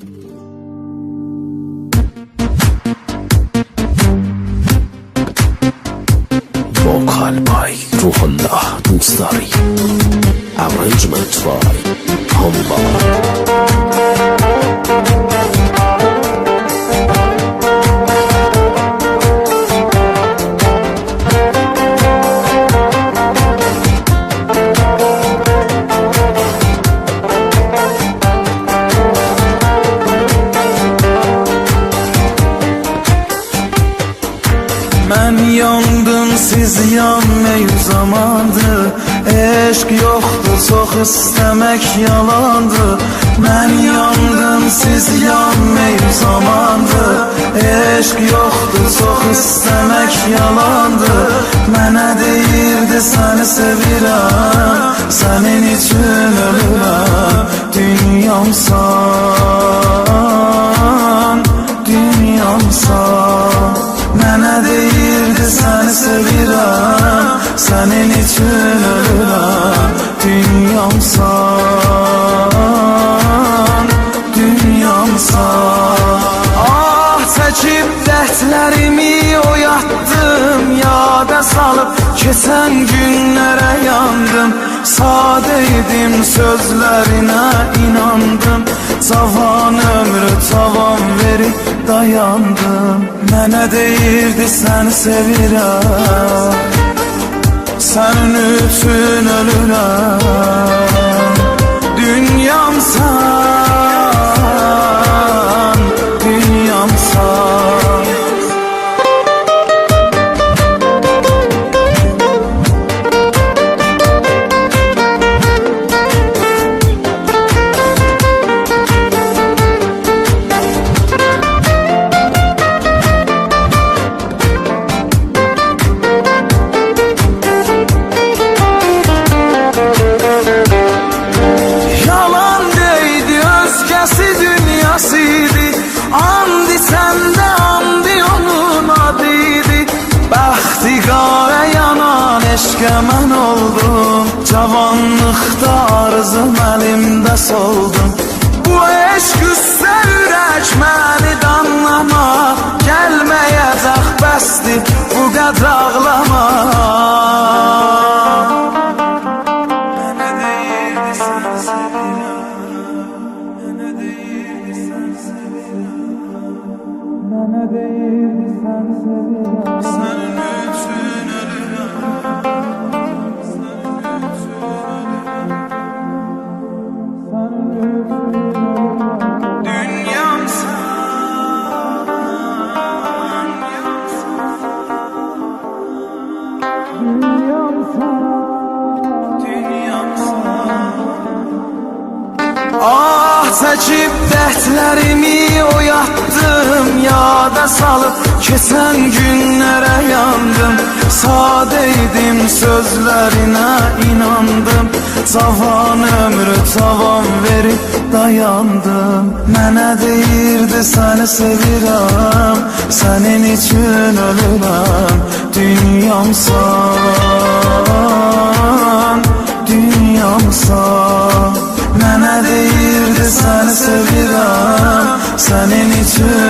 Vokal by Ruhullah Do'stari, arrangement by Hamba. Ben yandım, siz yanmayın zamandı. Eşk yoktu, çok istemek yalandı. Ben yandım, siz yanmayın zamandı. Eşk yoktu, çok istemek yalandı. Mənə deyirdi seni sevirəm, senin için ölürəm. Dünyamsan, dünyamsan. Mənə deyirdi seni sevirəm, senin için ölürəm. Dünyamsan, dünyamsan. Ah, çəkib dərdlərimi oyatdım, yada salıb keçən günlərə yandım. Sadeydim, sözlerine inandım. Cavan ömrü tavan verip dayandım. Mənə deyirdi seni sevirəm, senin üçün ölürəm. Dünyamsan, dünyamsan. Andi sende, andi onun adıydı. Bəxtiqara yanan eşqə mən oldum. Cavanlıqda arzım əlimdə soldum. Bu eşq üstə ürək məni danlama. Gəlməyəcək bəsdir bu qədər ağlama. Mənə deyirdi səni sevirəm, mənə deyirdi səni sevirəm. Mənə deyirdi səni sevirəm, sənin üçün ölürəm. Sənin üçün ölürəm, sənin üçün ölürəm. Dünyamsan, dünyamsan, dünyamsan. Ah, çəkib dərdlərimi oyatdım, yada salıb keçən günlərə yandım. Sadeydim, sözlerine inandım. Cavan ömrü tavan verip dayandım. Mənə deyirdi seni sevirəm, senin için ölürəm. Dünyamsan, dünyamsan. Mənə deyirdi seni sevirəm, senin için